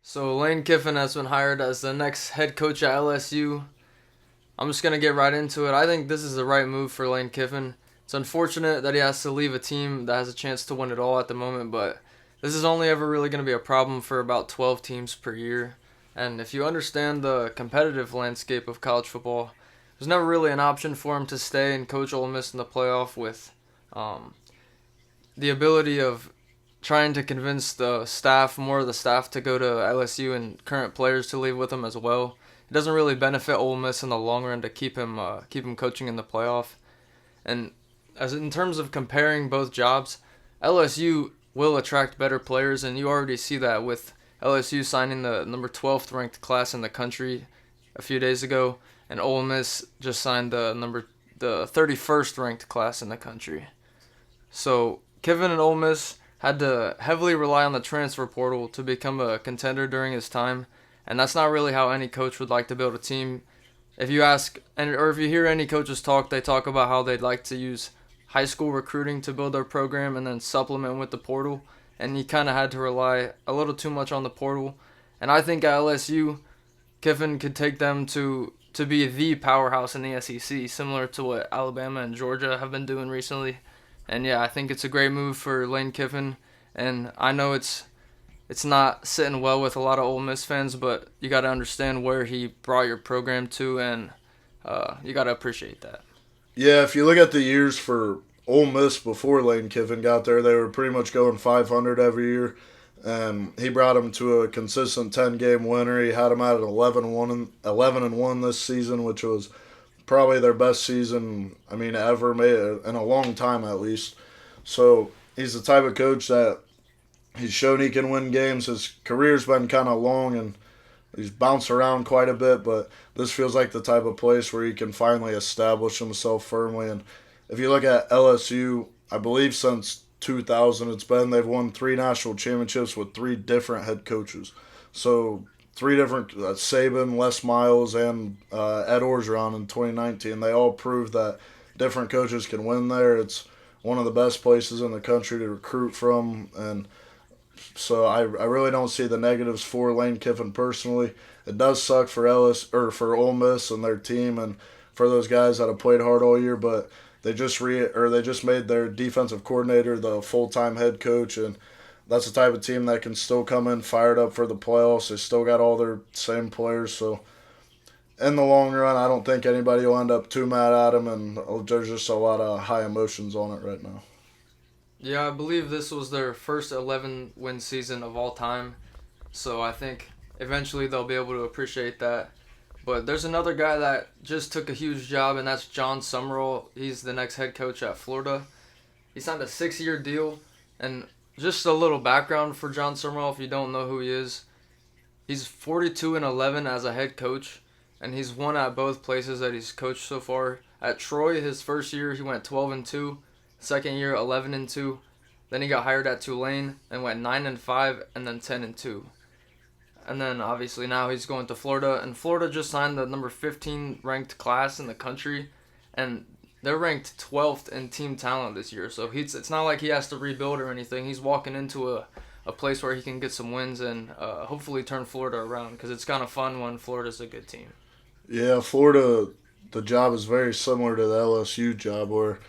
So Lane Kiffin has been hired as the next head coach at LSU. I'm just gonna get right into it. I think this is the right move for Lane Kiffin. It's unfortunate that he has to leave a team that has a chance to win it all at the moment, but this is only ever really going to be a problem for about 12 teams per year. And if you understand the competitive landscape of college football, there's never really an option for him to stay and coach Ole Miss in the playoff with um, the ability of trying to convince more of the staff to go to LSU and current players to leave with him as well. It doesn't really benefit Ole Miss in the long run to keep him coaching in the playoff. And as in terms of comparing both jobs, LSU will attract better players, and you already see that with LSU signing the number 12th ranked class in the country a few days ago, and Ole Miss just signed the 31st ranked class in the country. So Kiffin and Ole Miss had to heavily rely on the transfer portal to become a contender during his time, and that's not really how any coach would like to build a team. If you ask, or if you hear any coaches talk, they talk about how they'd like to use high school recruiting to build their program and then supplement with the portal. And he kind of had to rely a little too much on the portal. And I think at LSU, Kiffin could take them to be the powerhouse in the SEC, similar to what Alabama and Georgia have been doing recently. And yeah, I think it's a great move for Lane Kiffin. And I know it's not sitting well with a lot of Ole Miss fans, but you got to understand where he brought your program to, and you got to appreciate that. Yeah, if you look at the years for Ole Miss before Lane Kiffin got there, they were pretty much going 500 every year, and he brought them to a consistent 10-game winner. He had them at 11-1 this season, which was probably their best season, ever made in a long time at least. So he's the type of coach that he's shown he can win games. His career's been kind of long and he's bounced around quite a bit, but this feels like the type of place where he can finally establish himself firmly. And if you look at LSU, I believe since 2000 they've won three national championships with three different head coaches. So three different Saban, Les Miles, and Ed Orgeron in 2019. They all proved that different coaches can win there. It's one of the best places in the country to recruit from, and so I really don't see the negatives for Lane Kiffin personally. It does suck for for Ole Miss and their team and for those guys that have played hard all year, but they just made their defensive coordinator the full time head coach, and that's the type of team that can still come in fired up for the playoffs. They still got all their same players, so in the long run, I don't think anybody will end up too mad at him, and there's just a lot of high emotions on it right now. Yeah, I believe this was their first 11 win season of all time, so I think eventually they'll be able to appreciate that. But there's another guy that just took a huge job, and that's John Summerall. He's the next head coach at Florida. He signed a 6-year deal, and just a little background for John Summerall if you don't know who he is. He's 42-11 as a head coach, and he's won at both places that he's coached so far. At Troy, his first year, he went 12-2. Second year, 11-2. Then he got hired at Tulane and went 9-5, and then 10-2. And then obviously now he's going to Florida, and Florida just signed the number 15 ranked class in the country, and they're ranked 12th in team talent this year. So it's not like he has to rebuild or anything. He's walking into a place where he can get some wins and hopefully turn Florida around, because it's kind of fun when Florida's a good team. Yeah, Florida, the job is very similar to the LSU job where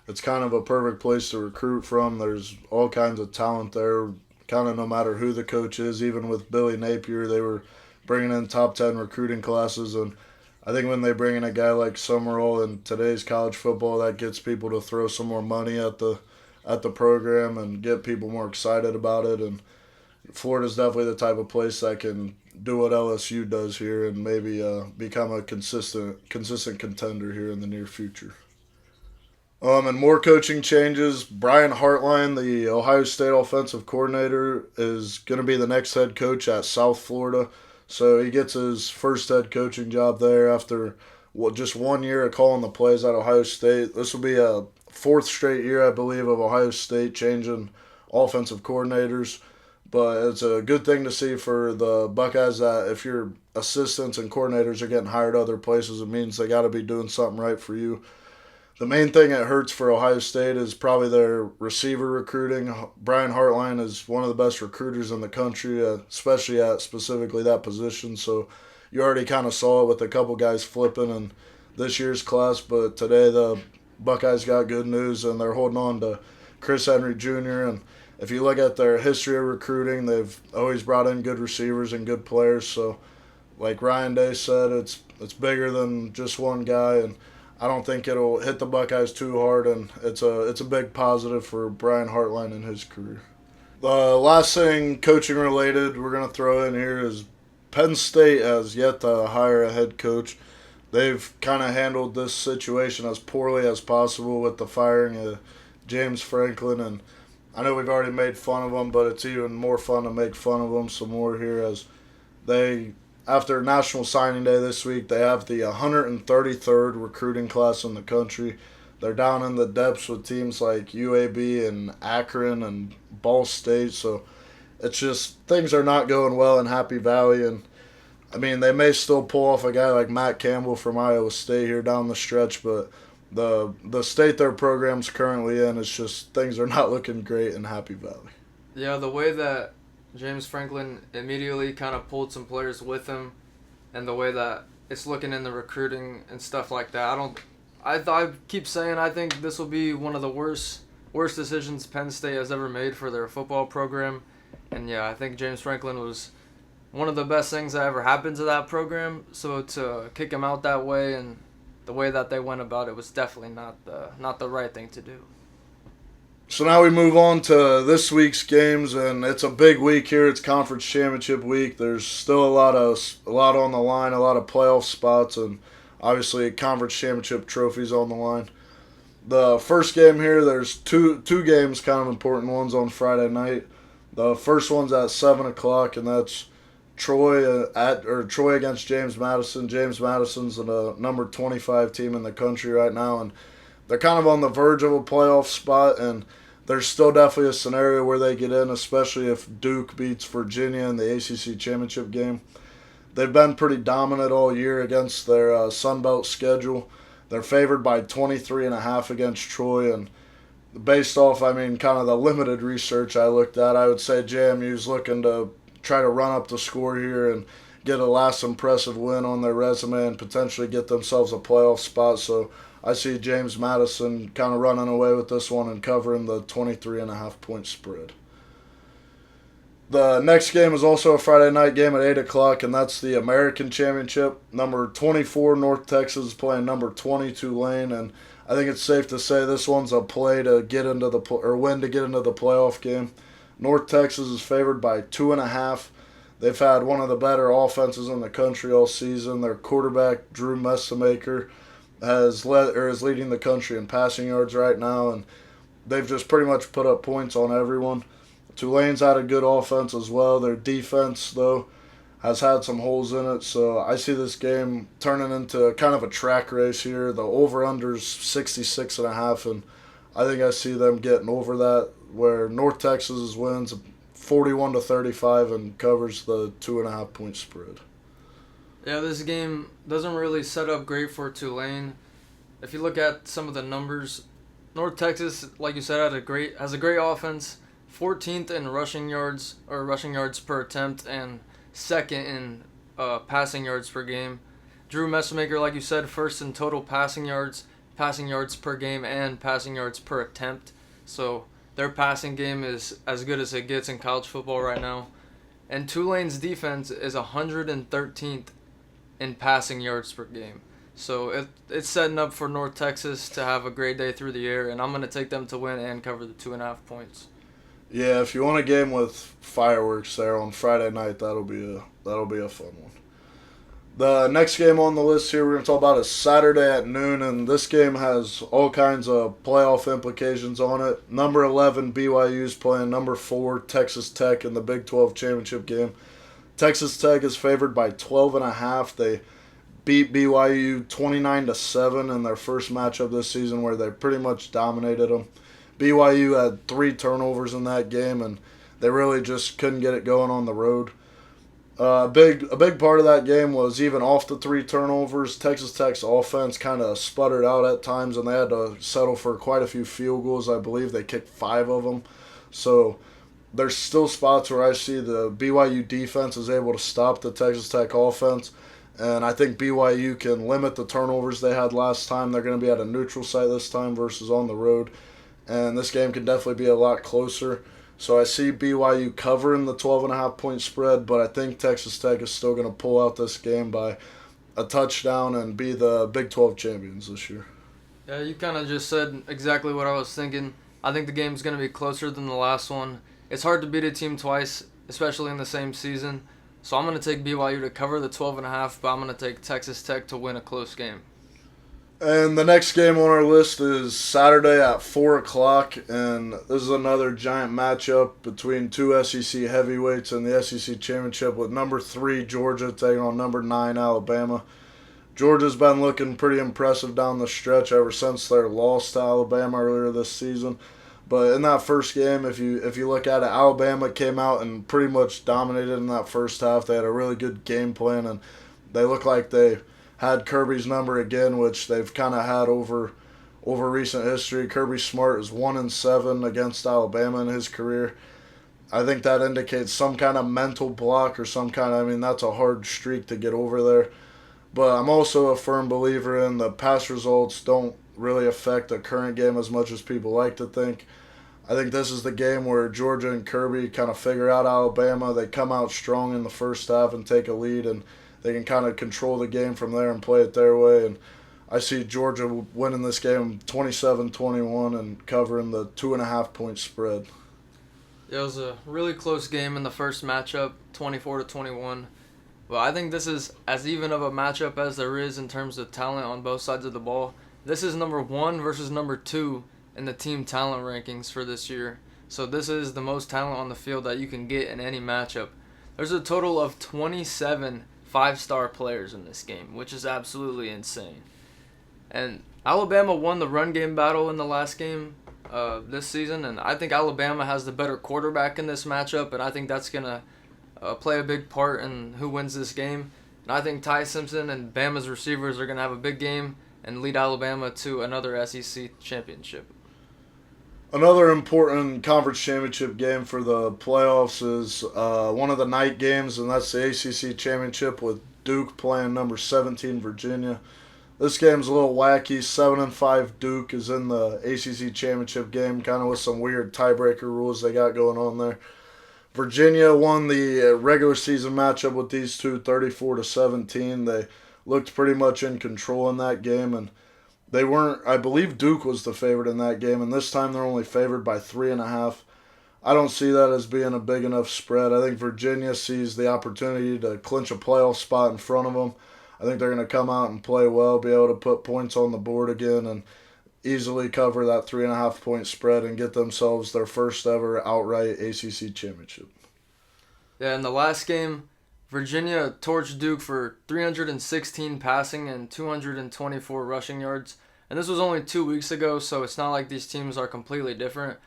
it's kind of a perfect place to recruit from. There's all kinds of talent there, kind of no matter who the coach is. Even with Billy Napier, they were bringing in top 10 recruiting classes. And I think when they bring in a guy like Summerall in today's college football, that gets people to throw some more money at the program and get people more excited about it. And Florida's definitely the type of place that can do what LSU does here and maybe become a consistent contender here in the near future. And more coaching changes. Brian Hartline, the Ohio State offensive coordinator, is going to be the next head coach at South Florida. So he gets his first head coaching job there after just 1 year of calling the plays at Ohio State. This will be a fourth straight year, I believe, of Ohio State changing offensive coordinators. But it's a good thing to see for the Buckeyes that if your assistants and coordinators are getting hired other places, it means they got to be doing something right for you. The main thing that hurts for Ohio State is probably their receiver recruiting. Brian Hartline is one of the best recruiters in the country, especially at specifically that position. So you already kind of saw it with a couple guys flipping in this year's class. But today the Buckeyes got good news, and they're holding on to Chris Henry Jr. And if you look at their history of recruiting, they've always brought in good receivers and good players. So like Ryan Day said, it's bigger than just one guy, and I don't think it'll hit the Buckeyes too hard, and it's a big positive for Brian Hartline in his career. The last thing coaching related we're gonna throw in here is Penn State has yet to hire a head coach. They've kind of handled this situation as poorly as possible with the firing of James Franklin, and I know we've already made fun of them, but it's even more fun to make fun of them some more here as they, after National Signing Day this week, they have the 133rd recruiting class in the country. They're down in the depths with teams like UAB and Akron and Ball State, so it's just things are not going well in Happy Valley. And I mean, they may still pull off a guy like Matt Campbell from Iowa State here down the stretch, but the state their program's currently in, it's just things are not looking great in Happy Valley. Yeah, the way that James Franklin immediately kind of pulled some players with him, and the way that it's looking in the recruiting and stuff like that, I keep saying I think this will be one of the worst decisions Penn State has ever made for their football program. And yeah, I think James Franklin was one of the best things that ever happened to that program. So to kick him out that way and the way that they went about it was definitely not the right thing to do. So now we move on to this week's games, and it's a big week here. It's conference championship week. There's still a lot on the line, a lot of playoff spots, and obviously conference championship trophies on the line. The first game here, there's two games, kind of important ones on Friday night. The first one's at 7:00, and that's Troy against James Madison. James Madison's the number 25 team in the country right now, and they're kind of on the verge of a playoff spot, and there's still definitely a scenario where they get in, especially if Duke beats Virginia in the ACC championship game. They've been pretty dominant all year against their Sun Belt schedule. They're favored by 23.5 against Troy, and based off, kind of the limited research I looked at, I would say JMU's looking to try to run up the score here and get a last impressive win on their resume and potentially get themselves a playoff spot. So I see James Madison kind of running away with this one and covering the 23.5 point spread. The next game is also a Friday night game at 8:00, and that's the American Championship. Number 24 North Texas is playing number 20 Tulane, and I think it's safe to say this one's a play to get into win to get into the playoff game. North Texas is favored by 2.5. They've had one of the better offenses in the country all season. Their quarterback Drew Messamaker is leading the country in passing yards right now, and they've just pretty much put up points on everyone. Tulane's had a good offense as well. Their defense, though, has had some holes in it, so I see this game turning into kind of a track race here. The over-under's 66.5, and I think I see them getting over that, where North Texas wins 41-35 and covers the 2.5 point spread. Yeah, this game doesn't really set up great for Tulane. If you look at some of the numbers, North Texas, like you said, has a great offense, 14th in rushing yards per attempt, and second in passing yards per game. Drew Messamaker, like you said, first in total passing yards per game, and passing yards per attempt. So their passing game is as good as it gets in college football right now. And Tulane's defense is 113th in passing yards per game. So it's setting up for North Texas to have a great day through the air, and I'm going to take them to win and cover the 2.5 points. Yeah, if you want a game with fireworks there on Friday night, that'll be a fun one. The next game on the list here we're going to talk about is Saturday at noon, and this game has all kinds of playoff implications on it. Number 11 BYU is playing number 4 Texas Tech in the Big 12 championship game. Texas Tech is favored by 12.5. They beat BYU 29-7 in their first matchup this season, where they pretty much dominated them. BYU had 3 turnovers in that game, and they really just couldn't get it going on the road. A big part of that game was even off the 3 turnovers. Texas Tech's offense kind of sputtered out at times, and they had to settle for quite a few field goals. I believe they kicked 5 of them. So there's still spots where I see the BYU defense is able to stop the Texas Tech offense, and I think BYU can limit the turnovers they had last time. They're going to be at a neutral site this time versus on the road, and this game can definitely be a lot closer. So I see BYU covering the 12.5 point spread, but I think Texas Tech is still going to pull out this game by a touchdown and be the Big 12 champions this year. Yeah, you kind of just said exactly what I was thinking. I think the game's going to be closer than the last one. It's hard to beat a team twice, especially in the same season. So I'm going to take BYU to cover the 12.5, but I'm going to take Texas Tech to win a close game. And the next game on our list is Saturday at 4 o'clock, and this is another giant matchup between two SEC heavyweights in the SEC Championship with number 3 Georgia taking on number 9 Alabama. Georgia's been looking pretty impressive down the stretch ever since their loss to Alabama earlier this season. But in that first game, if you look at it, Alabama came out and pretty much dominated in that first half. They had a really good game plan, and they look like they had Kirby's number again, which they've kind of had over recent history. Kirby Smart is 1-7 against Alabama in his career. I think that indicates some kind of mental block or some kind of, I mean, that's a hard streak to get over there. But I'm also a firm believer in the past results don't really affect the current game as much as people like to think. I think this is the game where Georgia and Kirby kind of figure out Alabama. They come out strong in the first half and take a lead, and they can kind of control the game from there and play it their way. And I see Georgia winning this game 27-21 and covering the 2.5 point spread. It was a really close game in the first matchup, 24-21. But I think this is as even of a matchup as there is in terms of talent on both sides of the ball. This is number 1 versus number 2 in the team talent rankings for this year. So this is the most talent on the field that you can get in any matchup. There's a total of 27 5-star players in this game, which is absolutely insane. And Alabama won the run game battle in the last game this season, and I think Alabama has the better quarterback in this matchup, and I think that's going to play a big part in who wins this game. And I think Ty Simpson and Bama's receivers are going to have a big game and lead Alabama to another SEC championship. Another important conference championship game for the playoffs is one of the night games, and that's the ACC championship with Duke playing number 17 Virginia. This game's a little wacky. 7-5 Duke is in the ACC championship game, kind of with some weird tiebreaker rules they got going on there. Virginia won the regular season matchup with these two 34-17. They looked pretty much in control in that game, and they weren't. I believe Duke was the favorite in that game, and this time they're only favored by 3.5. I don't see that as being a big enough spread. I think Virginia sees the opportunity to clinch a playoff spot in front of them. I think they're going to come out and play well, be able to put points on the board again, and easily cover that 3.5 point spread and get themselves their first ever outright ACC championship. Yeah, in the last game, Virginia torched Duke for 316 passing and 224 rushing yards. And this was only 2 weeks ago, so it's not like these teams are completely different.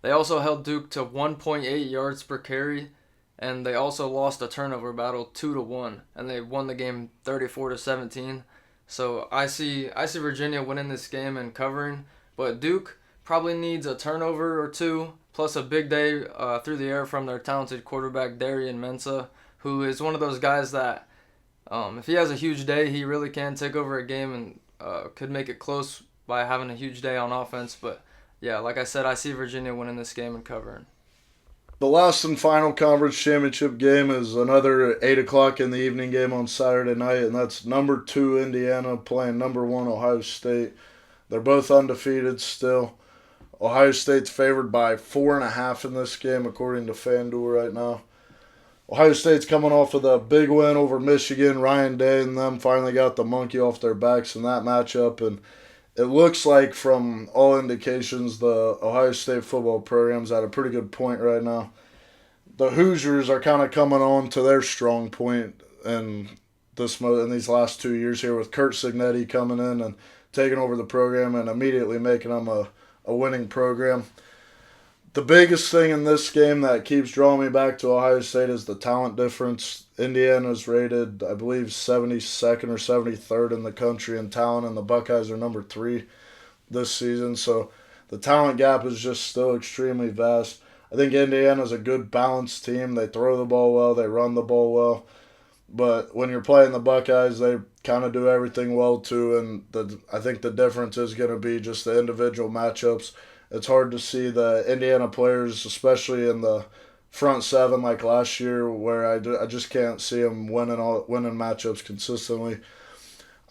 They also held Duke to 1.8 yards per carry, and they also lost a turnover battle 2-1, and they won the game 34-17. So I see Virginia winning this game and covering, but Duke probably needs a turnover or two, plus a big day through the air from their talented quarterback Darian Mensah, who is one of those guys that if he has a huge day, he really can take over a game and could make it close by having a huge day on offense. But yeah, like I said, I see Virginia winning this game and covering. The last and final conference championship game is another 8 o'clock in the evening game on Saturday night, and that's number 2 Indiana playing number 1 Ohio State. They're both undefeated still. Ohio State's favored by 4.5 in this game, according to FanDuel right now. Ohio State's coming off of the big win over Michigan. Ryan Day and them finally got the monkey off their backs in that matchup, and it looks like from all indications the Ohio State football program's at a pretty good point right now. The Hoosiers are kind of coming on to their strong point in these last 2 years here with Kurt Signetti coming in and taking over the program and immediately making them a winning program. The biggest thing in this game that keeps drawing me back to Ohio State is the talent difference. Indiana's rated, I believe, 72nd or 73rd in the country in talent, and the Buckeyes are number 3 this season. So the talent gap is just still extremely vast. I think Indiana's a good balanced team. They throw the ball well, they run the ball well. But when you're playing the Buckeyes, they kind of do everything well too. And I think the difference is going to be just the individual matchups. It's hard to see the Indiana players, especially in the front seven like last year, where I just can't see them winning matchups consistently.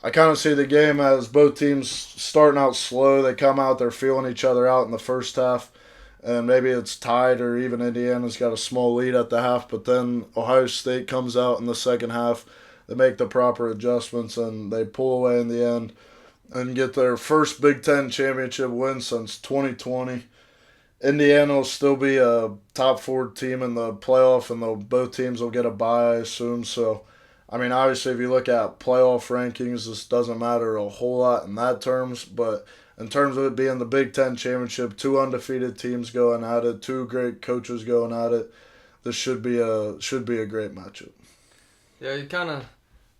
I kind of see the game as both teams starting out slow. They come out, they're feeling each other out in the first half, and maybe it's tied or even Indiana's got a small lead at the half, but then Ohio State comes out in the second half. They make the proper adjustments, and they pull away in the end and get their first Big Ten championship win since 2020. Indiana will still be a top 4 team in the playoff, and both teams will get a bye, I assume. So, I mean, obviously, if you look at playoff rankings, this doesn't matter a whole lot in that terms. But in terms of it being the Big Ten championship, 2 undefeated teams going at it, 2 great coaches going at it, this should be a great matchup. Yeah, you kind of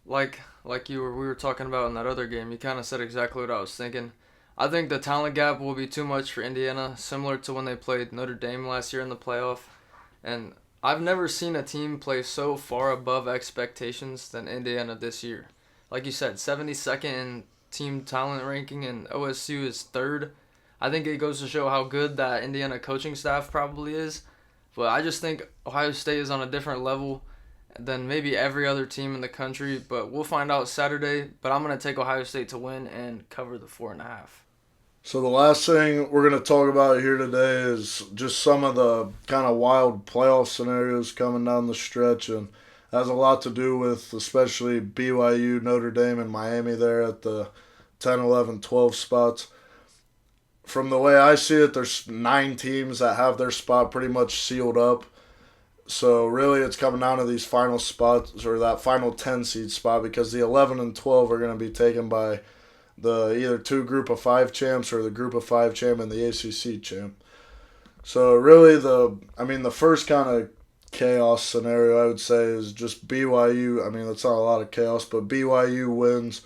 like we were talking about in that other game. You kind of said exactly what I was thinking. I think the talent gap will be too much for Indiana, similar to when they played Notre Dame last year in the playoff. And I've never seen a team play so far above expectations than Indiana this year. Like you said, 72nd in team talent ranking, and OSU is 3rd. I think it goes to show how good that Indiana coaching staff probably is. But I just think Ohio State is on a different level than maybe every other team in the country. But we'll find out Saturday. But I'm going to take Ohio State to win and cover the 4.5. So the last thing we're going to talk about here today is just some of the kind of wild playoff scenarios coming down the stretch, and has a lot to do with especially BYU, Notre Dame, and Miami there at the 10, 11, 12 spots. From the way I see it, there's 9 teams that have their spot pretty much sealed up. So really it's coming down to these final spots, or that final 10 seed spot, because the 11 and 12 are going to be taken by the either 2 group of 5 champs or the group of 5 champ and the ACC champ. So really the first kind of chaos scenario I would say is just BYU. I mean, that's not a lot of chaos, but BYU wins.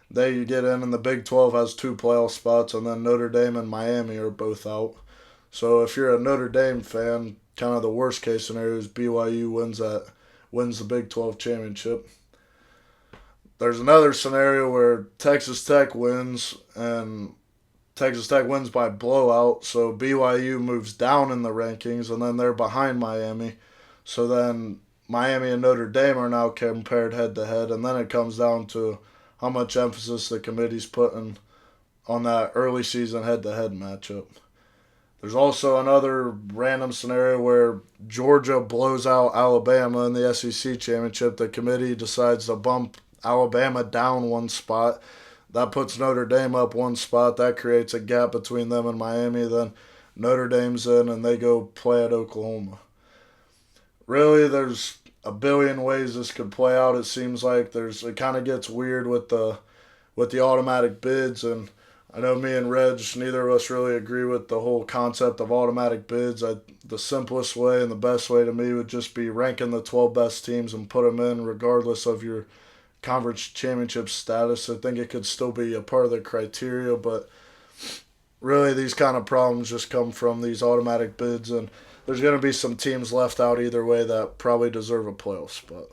They get in, and the Big 12 has 2 playoff spots, and then Notre Dame and Miami are both out. So if you're a Notre Dame fan, kind of the worst case scenario is BYU wins the Big 12 championship. There's another scenario where Texas Tech wins, and Texas Tech wins by blowout, so BYU moves down in the rankings, and then they're behind Miami. So then Miami and Notre Dame are now compared head-to-head, and then it comes down to how much emphasis the committee's putting on that early season head-to-head matchup. There's also another random scenario where Georgia blows out Alabama in the SEC championship. The committee decides to bump Alabama down 1 spot. That puts Notre Dame up 1 spot. That creates a gap between them and Miami. Then Notre Dame's in, and they go play at Oklahoma. Really, there's a billion ways this could play out. It seems like it kind of gets weird with the automatic bids, and I know me and Reg, neither of us really agree with the whole concept of automatic bids. The simplest way and the best way to me would just be ranking the 12 best teams and put them in regardless of your conference championship status. I think it could still be a part of the criteria, but really these kind of problems just come from these automatic bids, and there's going to be some teams left out either way that probably deserve a playoff spot.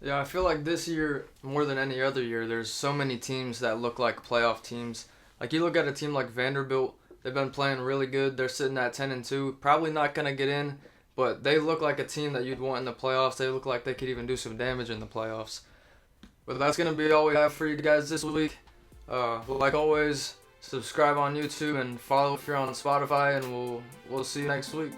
Yeah, I feel like this year, more than any other year, there's so many teams that look like playoff teams. Like, you look at a team like Vanderbilt, they've been playing really good. They're sitting at 10-2, probably not going to get in, but they look like a team that you'd want in the playoffs. They look like they could even do some damage in the playoffs. But that's going to be all we have for you guys this week. Like always, subscribe on YouTube and follow if you're on Spotify, and we'll see you next week.